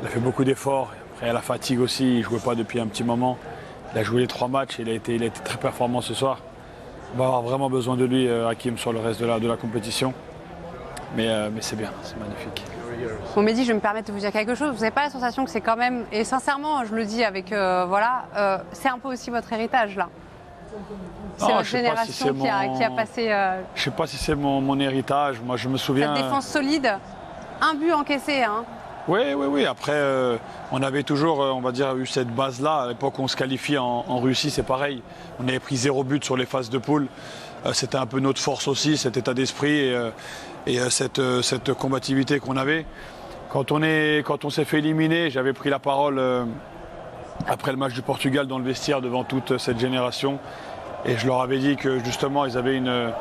Il a fait beaucoup d'efforts. Après, à la fatigue aussi, il ne jouait pas depuis un petit moment. Il a joué les 3 matchs et il a été très performant ce soir. On va avoir vraiment besoin de lui, Hakim, sur le reste de la compétition. Mais c'est bien, c'est magnifique. Bon, Mehdi, je vais me permettre de vous dire quelque chose. Vous n'avez pas la sensation que c'est quand même, et sincèrement, je le dis avec, c'est un peu aussi votre héritage là. C'est votre génération qui a passé. Je ne sais pas si c'est mon héritage. Moi, je me souviens. Cette défense solide, un but encaissé. Hein. Oui. Après, on avait toujours, on va dire, eu cette base-là. À l'époque, on se qualifie en Russie, c'est pareil. On avait pris 0 but sur les phases de poule. C'était un peu notre force aussi, cet état d'esprit et cette combativité qu'on avait. Quand on s'est fait éliminer, j'avais pris la parole après le match du Portugal dans le vestiaire devant toute cette génération. Et je leur avais dit que justement, ils avaient une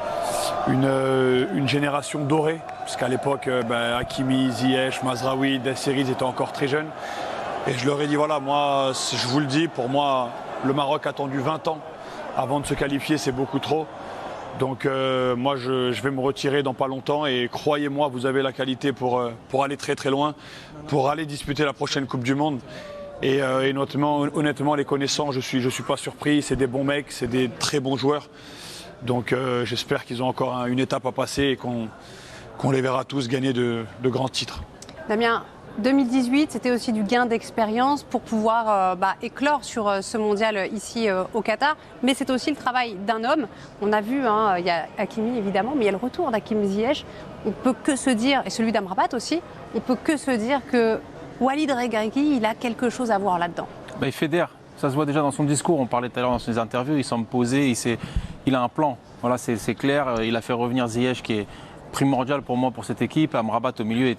génération dorée. Parce qu'à l'époque, Hakimi, Ziyech, Mazraoui, Desseri, ils étaient encore très jeunes. Et je leur ai dit, voilà, moi, je vous le dis, pour moi, le Maroc a attendu 20 ans avant de se qualifier, c'est beaucoup trop. Donc moi, je vais me retirer dans pas longtemps. Et croyez-moi, vous avez la qualité pour aller très très loin, pour aller disputer la prochaine Coupe du Monde. Et honnêtement, les connaissants, je suis pas surpris. C'est des bons mecs, c'est des très bons joueurs. Donc j'espère qu'ils ont encore une étape à passer et qu'on les verra tous gagner de grands titres. Damien, 2018, c'était aussi du gain d'expérience pour pouvoir éclore sur ce mondial ici au Qatar. Mais c'est aussi le travail d'un homme. On a vu, il y a Hakimi évidemment, mais il y a le retour d'Hakim Ziyech. On peut que se dire, et celui d'Amrabat aussi, on peut que se dire que Walid Regragui, il a quelque chose à voir là-dedans. Il fédère. Ça se voit déjà dans son discours. On parlait tout à l'heure dans ses interviews. Il semble posé. Il a un plan. Voilà, c'est clair. Il a fait revenir Ziyech, qui est primordial pour moi pour cette équipe. Amrabat au milieu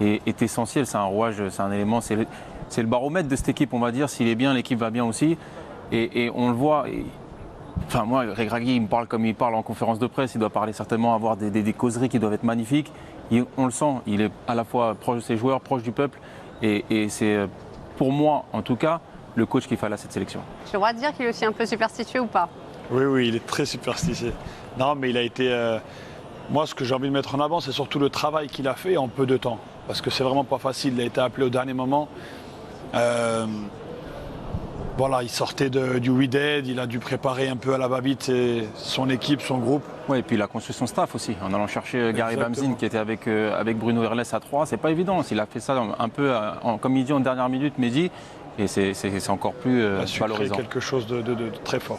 est essentiel. C'est un rouage, c'est un élément. C'est le baromètre de cette équipe, on va dire. S'il est bien, l'équipe va bien aussi. Et on le voit. Enfin, moi, Regragui, il me parle comme il parle en conférence de presse. Il doit parler certainement, avoir des causeries qui doivent être magnifiques. On le sent. Il est à la fois proche de ses joueurs, proche du peuple. Et c'est, pour moi, en tout cas, le coach qu'il fallait à cette sélection. J'ai le droit de dire qu'il est aussi un peu superstitieux ou pas? Oui, il est très superstitieux. Non, mais il a été... Moi, ce que j'ai envie de mettre en avant, c'est surtout le travail qu'il a fait en peu de temps. Parce que c'est vraiment pas facile. Il a été appelé au dernier moment. Voilà, il sortait du Wydad, il a dû préparer un peu à la va-vite son équipe, son groupe. Oui, et puis il a construit son staff aussi, en allant chercher Gary Bamzine qui était avec Bruno Herles à 3. C'est pas évident. Il a fait ça un peu, comme il dit en dernière minute, Mehdi, et c'est encore plus valorisant. Quelque chose de très fort.